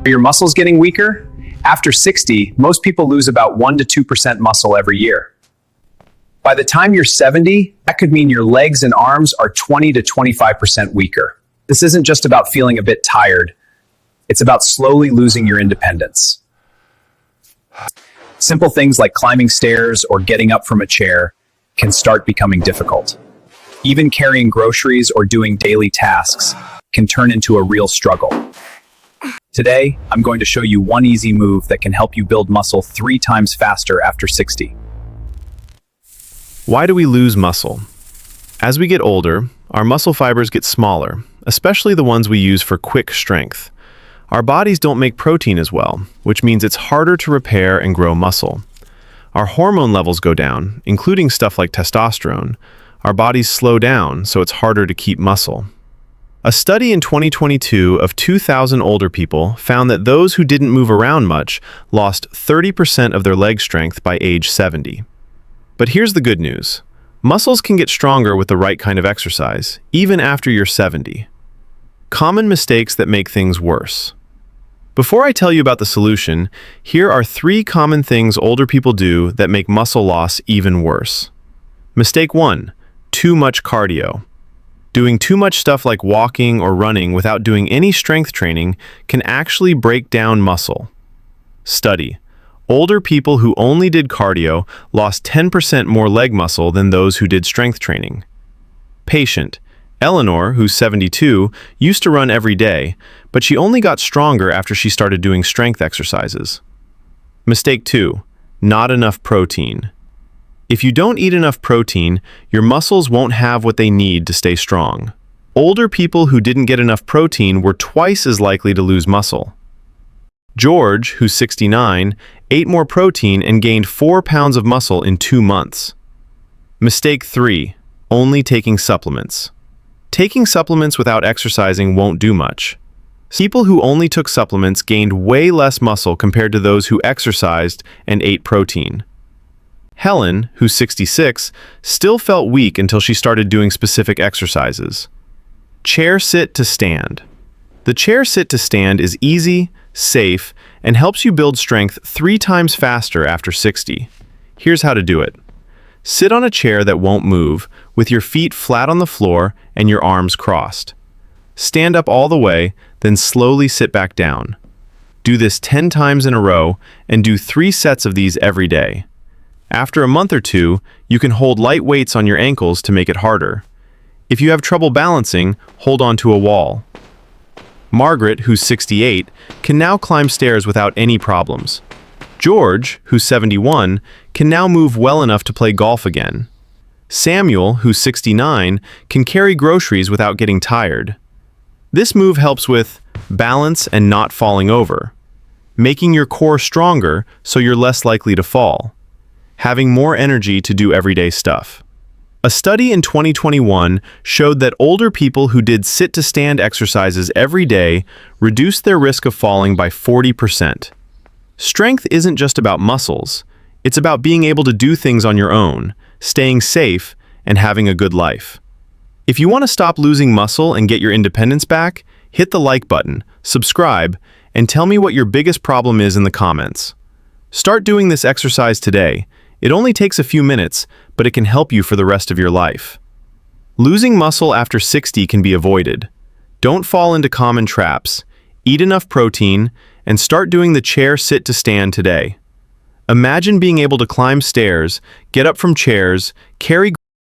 Are your muscles getting weaker? After 60, most people lose about 1 to 2% muscle every year. By the time you're 70, that could mean your legs and arms are 20 to 25% weaker. This isn't just about feeling a bit tired. It's about slowly losing your independence. Simple things like climbing stairs or getting up from a chair can start becoming difficult. Even carrying groceries or doing daily tasks can turn into a real struggle. Today, I'm going to show you one easy move that can help you build muscle 3 times faster after 60. Why do we lose muscle? As we get older, our muscle fibers get smaller, especially the ones we use for quick strength. Our bodies don't make protein as well, which means it's harder to repair and grow muscle. Our hormone levels go down, including stuff like testosterone. Our bodies slow down, so it's harder to keep muscle. A study in 2022 of 2,000 older people found that those who didn't move around much lost 30% of their leg strength by age 70. But here's the good news. Muscles can get stronger with the right kind of exercise, even after you're 70. Common mistakes that make things worse. Before I tell you about the solution, here are 3 common things older people do that make muscle loss even worse. Mistake 1. Too much cardio. Doing too much stuff like walking or running without doing any strength training can actually break down muscle. Study. Older people who only did cardio lost 10% more leg muscle than those who did strength training. Patient. Eleanor, who's 72, used to run every day, but she only got stronger after she started doing strength exercises. Mistake 2. Not enough protein. If you don't eat enough protein, your muscles won't have what they need to stay strong. Older people who didn't get enough protein were twice as likely to lose muscle. George, who's 69, ate more protein and gained 4 pounds of muscle in 2 months. Mistake 3. Only taking supplements. Taking supplements without exercising won't do much. People who only took supplements gained way less muscle compared to those who exercised and ate protein. Helen, who's 66, still felt weak until she started doing specific exercises. Chair sit to stand. The chair sit to stand is easy, safe, and helps you build strength 3 times faster after 60. Here's how to do it. Sit on a chair that won't move, with your feet flat on the floor and your arms crossed. Stand up all the way, then slowly sit back down. Do this 10 times in a row, and do 3 sets of these every day. After a month or 2, you can hold light weights on your ankles to make it harder. If you have trouble balancing, hold on to a wall. Margaret, who's 68, can now climb stairs without any problems. George, who's 71, can now move well enough to play golf again. Samuel, who's 69, can carry groceries without getting tired. This move helps with balance and not falling over, making your core stronger so you're less likely to fall, having more energy to do everyday stuff. A study in 2021 showed that older people who did sit-to-stand exercises every day reduced their risk of falling by 40%. Strength isn't just about muscles. It's about being able to do things on your own, staying safe, and having a good life. If you want to stop losing muscle and get your independence back, hit the like button, subscribe, and tell me what your biggest problem is in the comments. Start doing this exercise today. It only takes a few minutes, but it can help you for the rest of your life. Losing muscle after 60 can be avoided. Don't fall into common traps. Eat enough protein, and start doing the chair sit to stand today. Imagine being able to climb stairs, get up from chairs, carry